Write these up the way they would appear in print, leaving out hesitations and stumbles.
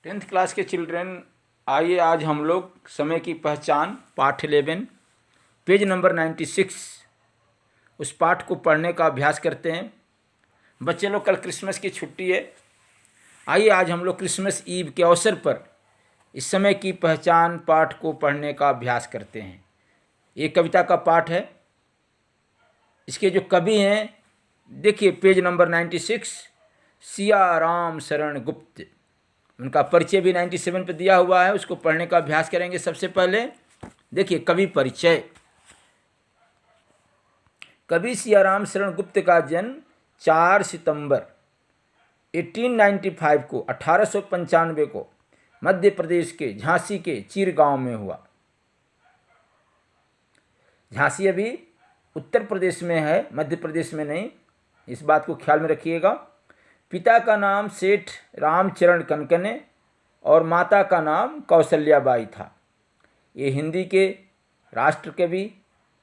10th class के children, आइए आज हम लोग समय की पहचान पाठ 11 पेज नंबर 96 उस पाठ को पढ़ने का अभ्यास करते हैं। बच्चे लोग कल क्रिसमस की छुट्टी है। आइए आज हम लोग क्रिसमस ईव के अवसर पर इस समय की पहचान पाठ को पढ़ने का अभ्यास करते हैं। ये कविता का पाठ है। इसके जो कवि हैं देखिए पेज नंबर 96, सिया राम शरण गुप्त। उनका परिचय भी 97 पे दिया हुआ है, उसको पढ़ने का अभ्यास करेंगे। सबसे पहले देखिए कवि परिचय। कवि सियाराम शरण गुप्त का जन्म 4 सितंबर 1895 को 1895 को मध्य प्रदेश के झांसी के चीर गांव में हुआ। झांसी अभी उत्तर प्रदेश में है, मध्य प्रदेश में नहीं, इस बात को ख्याल में रखिएगा। पिता का नाम सेठ रामचरण कनकने और माता का नाम कौशल्याबाई था। ये हिंदी के राष्ट्र कवि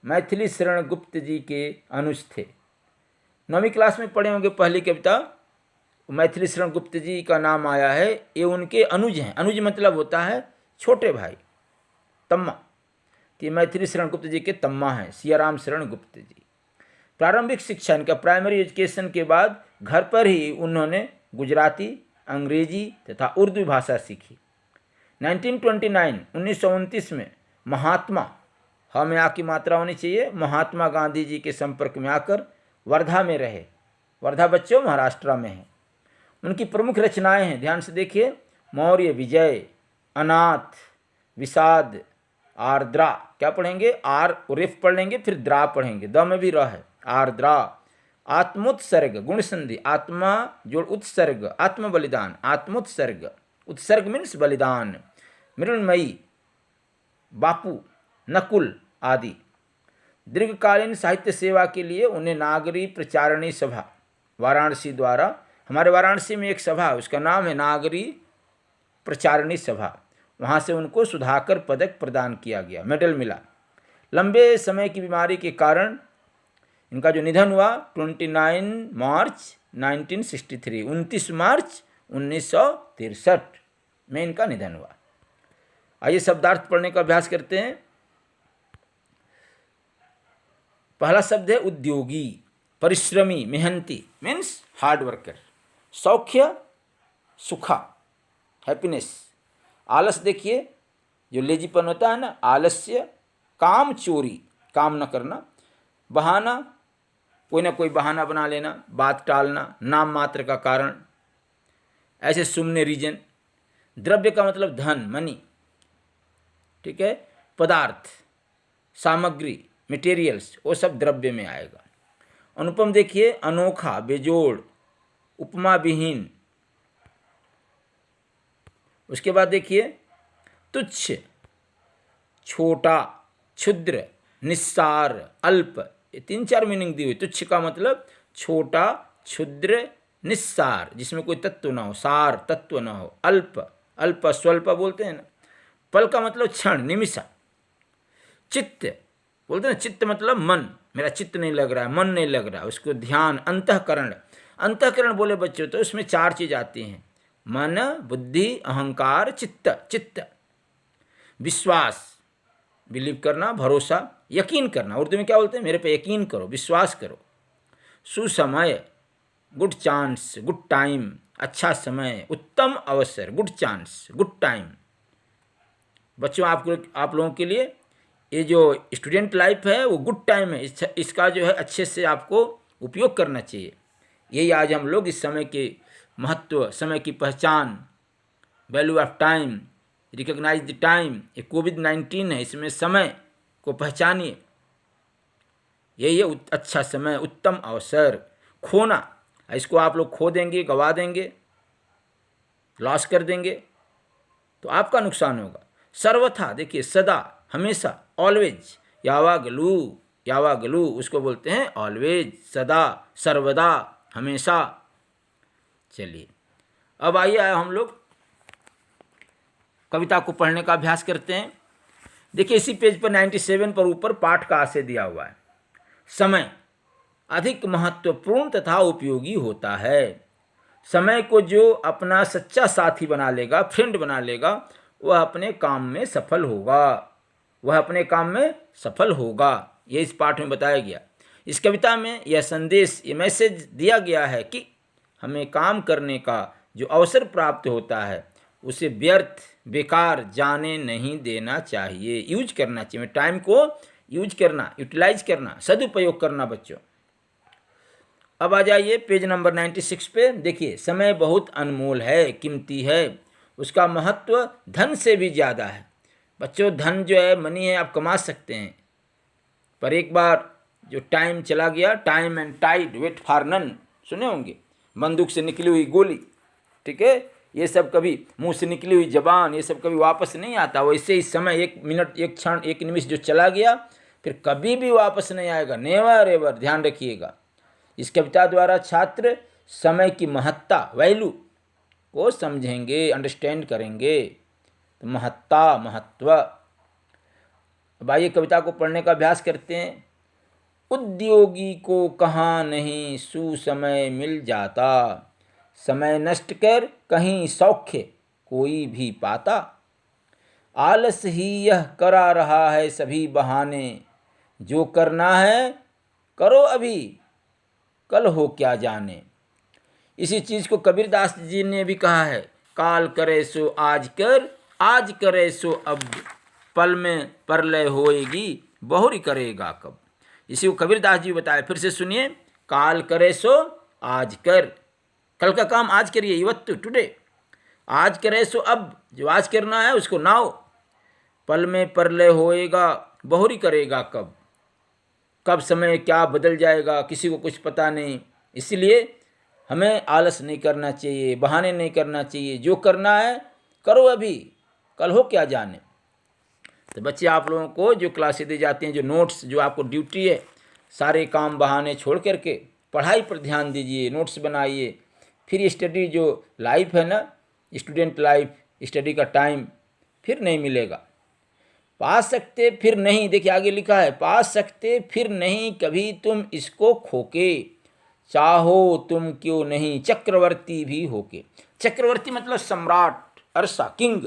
मैथिली शरण गुप्त जी के अनुज थे। 9वीं क्लास में पढ़े होंगे पहली कविता, मैथिली शरण गुप्त जी का नाम आया है। ये उनके अनुज हैं। अनुज मतलब होता है छोटे भाई, तम्मा। तो ये मैथिली शरण गुप्त जी के तम्मा हैं, सियाराम शरण गुप्त जी। प्रारंभिक शिक्षा इनका प्राइमरी एजुकेशन के बाद घर पर ही उन्होंने गुजराती, अंग्रेजी तथा उर्दू भाषा सीखी। 1929 में महात्मा, हमें यहाँ की मात्रा होनी चाहिए, महात्मा गांधी जी के संपर्क में आकर वर्धा में रहे। वर्धा बच्चों महाराष्ट्र में है। उनकी प्रमुख रचनाएं हैं, ध्यान से देखिए, मौर्य विजय, अनाथ, विषाद, आर्द्रा। क्या पढ़ेंगे? आर रेफ पढ़ लेंगे, फिर द्रा पढ़ेंगे, द में भी र है, आर्द्रा। आत्मोत्सर्ग, गुण संधि, आत्मा जोड़ उत्सर्ग, आत्म बलिदान, आत्मोत्सर्ग, उत्सर्ग मीन्स बलिदान। मृण्मयी, बापू, नकुल आदि। दीर्घकालीन साहित्य सेवा के लिए उन्हें नागरी प्रचारणी सभा वाराणसी द्वारा, हमारे वाराणसी में एक सभा है, उसका नाम है नागरी प्रचारणी सभा, वहाँ से उनको सुधाकर पदक प्रदान किया गया, मेडल मिला। लंबे समय की बीमारी के कारण इनका जो निधन हुआ 29 मार्च 1963, 29 मार्च 1963 में इनका निधन हुआ। आइए शब्दार्थ पढ़ने का अभ्यास करते हैं। पहला शब्द है उद्योगी, परिश्रमी, मेहनती, मीन्स हार्ड वर्कर। सौख्य, सुखा, हैप्पीनेस। आलस देखिए, जो लेजीपन होता है ना, आलस्य। काम चोरी, काम न करना। बहाना, कोई ना कोई बहाना बना लेना, बात टालना, नाम मात्र का कारण, ऐसे सुनने, रीजन। द्रव्य का मतलब धन, मनी, ठीक है। पदार्थ, सामग्री, मटेरियल्स, वो सब द्रव्य में आएगा। अनुपम देखिए, अनोखा, बेजोड़, उपमा विहीन। उसके बाद देखिए तुच्छ, छोटा, क्षुद्र, निस्सार, अल्प। ये 3-4 मीनिंग दी हुई। तुच्छ का मतलब छोटा, क्षुद्र, निस्सार, जिसमें कोई तत्व ना हो, सार तत्व ना हो। अल्प, अल्प स्वल्प बोलते हैं ना। पल का मतलब क्षण, निमिषा। चित्त बोलते हैं, चित्त मतलब मन, मेरा चित्त नहीं लग रहा है, मन नहीं लग रहा है, उसको ध्यान। अंतःकरण, अंतःकरण बोले बच्चों तो उसमें 4 चीज आती हैं, मन, बुद्धि, अहंकार, चित्त। चित्त। विश्वास, बिलीव करना, भरोसा, यकीन करना। उर्दू में क्या बोलते हैं? मेरे पे यकीन करो, विश्वास करो। सुसमय, गुड चांस, गुड टाइम, अच्छा समय, उत्तम अवसर, गुड चांस, गुड टाइम। बच्चों आप लोगों के लिए ये जो स्टूडेंट लाइफ है वो गुड टाइम है। इसका जो है अच्छे से आपको उपयोग करना चाहिए। यही आज हम लोग इस समय के महत्व, समय की पहचान, value of time, recognise the time. ये कोविड-19 है, इसमें समय को पहचानिए। यही है अच्छा समय, उत्तम अवसर। खोना, इसको आप लोग खो देंगे, गवा देंगे, लॉस कर देंगे तो आपका नुकसान होगा। सर्वथा देखिए, सदा, हमेशा, ऑलवेज। यावागलू, यावागलू उसको बोलते हैं ऑलवेज, सदा, सर्वदा, हमेशा। चलिए अब आइए हम लोग कविता को पढ़ने का अभ्यास करते हैं। देखिए इसी पेज पर 97 पर ऊपर पाठ का आशय दिया हुआ है। समय अधिक महत्वपूर्ण तथा उपयोगी होता है। समय को जो अपना सच्चा साथी बना लेगा, फ्रेंड बना लेगा, वह अपने काम में सफल होगा, वह अपने काम में सफल होगा। ये इस पाठ में बताया गया। इस कविता में यह संदेश, ये मैसेज दिया गया है कि हमें काम करने का जो अवसर प्राप्त होता है उसे व्यर्थ, बेकार जाने नहीं देना चाहिए, यूज करना चाहिए। टाइम को यूज करना, यूटिलाइज करना, सदुपयोग करना बच्चों। अब आ जाइए पेज नंबर 96 पे। देखिए, समय बहुत अनमोल है, कीमती है, उसका महत्व धन से भी ज़्यादा है। बच्चों, धन जो है, मनी है, आप कमा सकते हैं, पर एक बार जो टाइम चला गया, time and tide wait for none, सुने होंगे। बंदूक से निकली हुई गोली, ठीक है, ये सब कभी, मुंह से निकली हुई जबान, ये सब कभी वापस नहीं आता। वैसे ही समय, एक मिनट, एक क्षण, एक निमिष जो चला गया, फिर कभी भी वापस नहीं आएगा, नेवर एवर, ध्यान रखिएगा। इस कविता द्वारा छात्र समय की महत्ता, वैल्यू को समझेंगे, अंडरस्टैंड करेंगे। तो महत्ता, महत्व। अब आइए कविता को पढ़ने का अभ्यास करते हैं। उद्योगी को कहाँ नहीं सुसमय मिल जाता, समय नष्ट कर कहीं सौख्य कोई भी पाता। आलस ही यह करा रहा है सभी बहाने, जो करना है करो अभी, कल हो क्या जाने। इसी चीज़ को कबीरदास जी ने भी कहा है, काल करे सो आज कर, आज करे सो अब, पल में परलय होएगी, बहुरी करेगा कब। इसी को कबीरदास जी बताए, फिर से सुनिए। काल करे सो आज कर, कल का काम आज करिए, इवत्तु, टुडे। आज करे सो अब, जो आज करना है उसको नाओ। पल में परलय होएगा, बहुरी करेगा कब। कब समय क्या बदल जाएगा किसी को कुछ पता नहीं। इसलिए हमें आलस नहीं करना चाहिए, बहाने नहीं करना चाहिए, जो करना है करो अभी, कल हो क्या जाने। तो बच्चे, आप लोगों को जो क्लासें दी जाती हैं, जो नोट्स, जो आपको ड्यूटी है, सारे काम बहाने छोड़ करके पढ़ाई पर ध्यान दीजिए, नोट्स बनाइए। फिर स्टडी जो लाइफ है ना, स्टूडेंट लाइफ, स्टडी का टाइम फिर नहीं मिलेगा। पा सकते फिर नहीं, देखिए आगे लिखा है, पा सकते फिर नहीं कभी तुम इसको खोके, चाहो तुम क्यों नहीं चक्रवर्ती भी होके। चक्रवर्ती मतलब सम्राट, अरसा, किंग।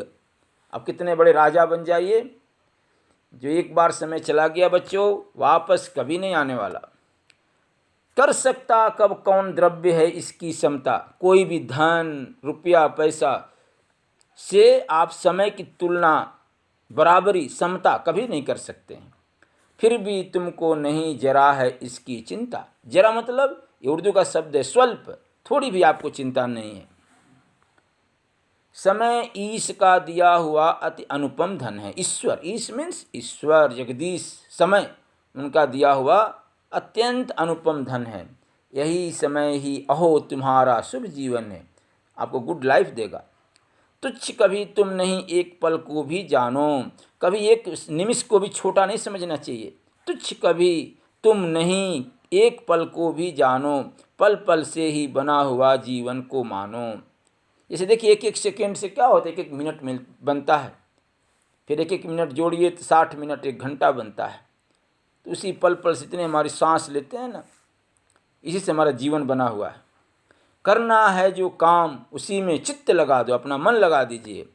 अब कितने बड़े राजा बन जाइए, जो एक बार समय चला गया बच्चों, वापस कभी नहीं आने वाला। कर सकता कब कौन द्रव्य है इसकी समता, कोई भी धन, रुपया, पैसा से आप समय की तुलना, बराबरी, समता कभी नहीं कर सकते हैं। फिर भी तुमको नहीं जरा है इसकी चिंता। जरा मतलब ये उर्दू का शब्द है, स्वल्प, थोड़ी भी आपको चिंता नहीं है। समय ईश का दिया हुआ अति अनुपम धन है। ईश्वर, ईश मीन्स ईश्वर, जगदीश, समय उनका दिया हुआ अत्यंत अनुपम धन है। यही समय ही अहो तुम्हारा शुभ जीवन है, आपको गुड लाइफ देगा। तुच्छ कभी तुम नहीं एक पल को भी जानो, कभी एक निमिष को भी छोटा नहीं समझना चाहिए। तुच्छ कभी तुम नहीं एक पल को भी जानो, पल पल से ही बना हुआ जीवन को मानो। जैसे देखिए, एक एक सेकेंड से क्या होता है, एक एक मिनट में बनता है, फिर एक एक मिनट जोड़िए तो 60 मिनट, 1 घंटा बनता है। तो उसी पल पल से इतने हमारी सांस लेते हैं ना, इसी से हमारा जीवन बना हुआ है। करना है जो काम उसी में चित्त लगा दो, अपना मन लगा दीजिए।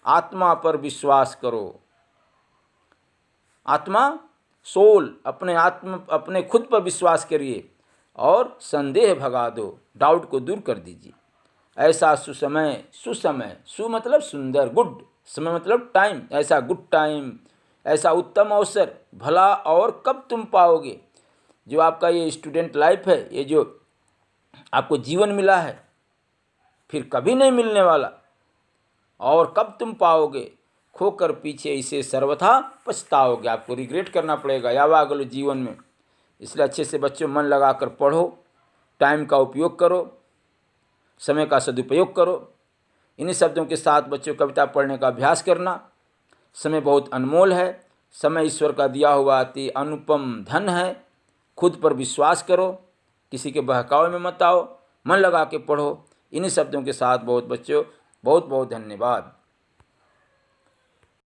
आत्मा पर विश्वास करो, आत्मा, सोल, अपने खुद पर विश्वास करिए और संदेह भगा दो, डाउट को दूर कर दीजिए। ऐसा सुसमय, सुसमय, सु मतलब सुंदर, गुड, समय मतलब टाइम, ऐसा गुड टाइम, ऐसा उत्तम अवसर भला और कब तुम पाओगे। जो आपका ये स्टूडेंट लाइफ है, ये जो आपको जीवन मिला है, फिर कभी नहीं मिलने वाला, और कब तुम पाओगे। खोकर पीछे इसे सर्वथा पछताओगे, आपको रिग्रेट करना पड़ेगा यावागलो जीवन में। इसलिए अच्छे से बच्चों मन लगाकर पढ़ो, टाइम का उपयोग करो, समय का सदुपयोग करो। इन्हीं शब्दों के साथ बच्चों कविता पढ़ने का अभ्यास करना। समय बहुत अनमोल है, समय ईश्वर का दिया हुआ अति अनुपम धन है। खुद पर विश्वास करो, किसी के बहकावे में मत आओ, मन लगा के पढ़ो। इन्हीं शब्दों के साथ बहुत बच्चों, बहुत बहुत धन्यवाद।